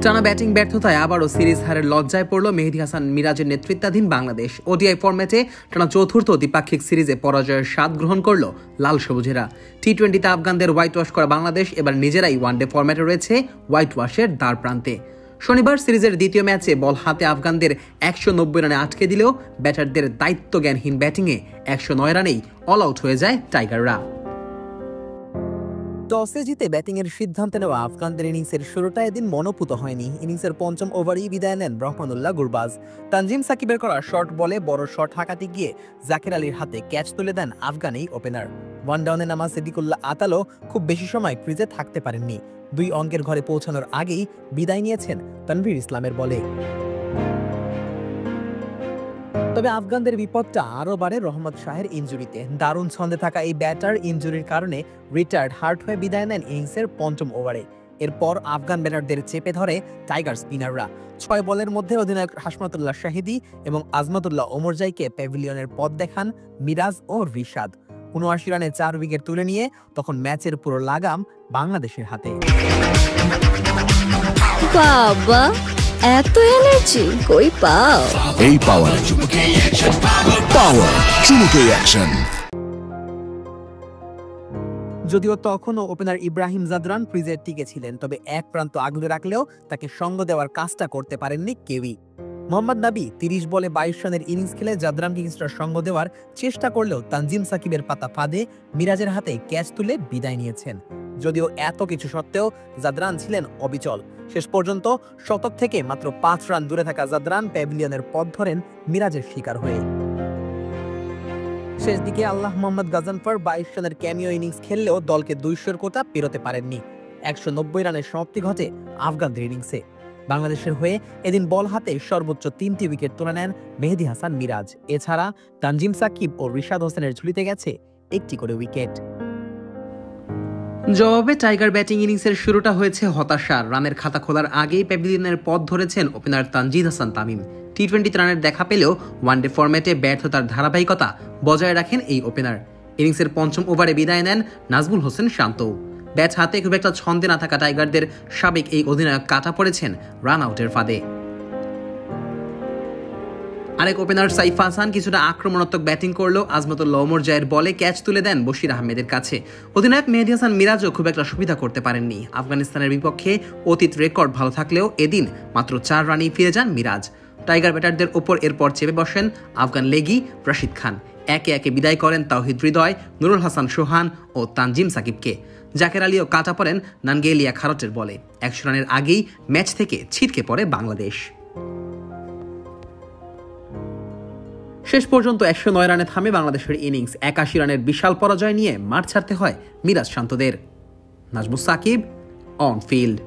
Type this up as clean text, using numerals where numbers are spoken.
টানা ব্যাটিং ব্যর্থতায় আবারও সিরিজ হারের লজ্জায় পড়ল মেহেদী হাসান মিরাজের নেতৃত্বাধীন বাংলাদেশ। ওডিআই ফরম্যাটে টানা চতুর্থ দ্বিপাক্ষিক সিরিজে পরাজয়ের স্বাদ গ্রহণ করল লাল সবুজেরা। টি-20তে আফগানদের হোয়াইট ওয়াশ করা বাংলাদেশ এবার নিজেরাই ওয়ানডে ফরম্যাটে রয়েছে হোয়াইট ওয়াশের দ্বার প্রান্তে। শনিবার সিরিজের দ্বিতীয় ম্যাচে বল হাতে আফগানদের 190 রানে আটকে দিলেও ব্যাটারদের দায়িত্বজ্ঞানহীন ব্যাটিংয়ে 109 রানেই অল আউট হয়ে যায় টাইগাররা। টসে জিতে ব্যাটিংয়ের সিদ্ধান্ত নেওয়া আফগানদের ইনিংসের শুরুটা এদিন মনোপুত হয়নি। ইনিংসের পঞ্চম ওভারেই বিদায় নেন রহমানুল্লাহ গুরবাজ। তানজিম সাকিবের করা শর্ট বলে বড় শট হাঁকাতে গিয়ে জাকির আলীর হাতে ক্যাচ তুলে দেন আফগান এই ওপেনার। ওয়ান ডাউনে নামা সিদ্দিকুল্লাহ আতালও খুব বেশি সময় ক্রিজে থাকতে পারেননি। 2 অঙ্কের ঘরে পৌঁছানোর আগেই বিদায় নিয়েছেন তানভীর ইসলামের বলে। তবে আফগানদের বিপদটা আরও বাড়ে রহমত শাহের ইনজুরিতে। দারুণ ছন্দে থাকা এই ব্যাটার ইনজুরির কারণে রিটায়ার্ড হার্ট হয়ে বিদায় নেন ইনিংসের পঞ্চম ওভারে। এরপর আফগান ব্যাটারদের চেপে ধরে টাইগার স্পিনাররা। 6 বলের মধ্যে অধিনায়ক হাশমাতুল্লাহ শাহিদী এবং আজমাতুল্লাহ ওমরজাইকে প্যাভিলিয়নের পথ দেখান মিরাজ ও রিশাদ। 79 রানে 4 উইকেট তুলে নিয়ে তখন ম্যাচের পুরো লাগাম বাংলাদেশের হাতে। বাবা, এত এনার্জি কই পাও? এই পাওয়ার চুমুকে অ্যাকশন। যদিও তখনও ওপেনার ইব্রাহিম জাদরান ক্রিজে টিকে ছিলেন, তবে এক প্রান্ত আগলে রাখলেও তাকে সঙ্গ দেওয়ার কাজটা করতে পারেননি কেউই। মোহাম্মদ নাবি 30 বলে 22 রানের ইনিংস খেলে জাদরানকে কিছুটা সঙ্গ দেওয়ার চেষ্টা করলেও তানজিম সাকিবের পাতা ফাঁদে মিরাজের হাতে ক্যাচ তুলে বিদায় নিয়েছেন। যদিও এত কিছু সত্ত্বেও জাদরান ছিলেন অবিচল। শেষ পর্যন্ত শতক থেকে মাত্র 5 রান দূরে থাকা জাদরান প্যাভিলিয়নের পথ ধরেন মিরাজের শিকার হয়ে। শেষ দিকে আল্লাহ মোহাম্মদ গাজানফার 22 রানের ক্যামিও ইনিংস খেললেও দলকে 200 কোটা পেরোতে পারেননি। 190 রানের সমাপ্তি ঘটে আফগানদের ইনিংসে। বাংলাদেশের হয়ে এদিন বল হাতে সর্বোচ্চ 3টি উইকেট তুলে নেন মেহেদী হাসান মিরাজ। এছাড়া তানজিম সাকিব ও রিশাদ হোসেনের ঝুলিতে গেছে 1টি করে উইকেট। জবাবে টাইগার ব্যাটিং ইনিংসের শুরুটা হয়েছে হতাশার। রানের খাতা খোলার আগেই প্যাভিলিয়নের পথ ধরেছেন ওপেনার তানজিদ হাসান তামিম। টি-20 রানের দেখা পেলেও ওয়ানডে ফরম্যাটে ব্যর্থতার ধারাবাহিকতা বজায় রাখেন এই ওপেনার। ইনিংসের পঞ্চম ওভারে বিদায় নেন নাজমুল হোসেন শান্ত। ব্যাট হাতে খুব একটা ছন্দে না থাকা টাইগারদের সাবেক এই অধিনায়ক কাটা পড়েছেন রান আউটের ফাঁদে। আরেক ওপেনার সাইফ হাসান কিছুটা আক্রমণাত্মক ব্যাটিং করলেও আজমাতুল্লাহ ওমরজাইয়ের বলে ক্যাচ তুলে দেন বশির আহমেদের কাছে। অধিনায়ক মেহেদী হাসান মিরাজও খুব একটা সুবিধা করতে পারেননি। আফগানিস্তানের বিপক্ষে অতীত রেকর্ড ভালো থাকলেও এদিন মাত্র 4 রানেই ফিরে যান মিরাজ। টাইগার ব্যাটারদের ওপর এরপর চেপে বসেন আফগান লেগি রশিদ খান। একে একে বিদায় করেন তাওহিদ হৃদয়, নুরুল হাসান সোহান ও তানজিম সাকিবকে। জাকের আলীও কাটা পড়েন নানগেলিয়া খারটের বলে। 100 রানের আগেই ম্যাচ থেকে ছিটকে পড়ে বাংলাদেশ। শেষ পর্যন্ত 109 রানে থামে বাংলাদেশের ইনিংস। 81 রানের বিশাল পরাজয় নিয়ে মাঠ ছাড়তে হয় মিরাজ শান্তদের। Nazmus Sakib, on field.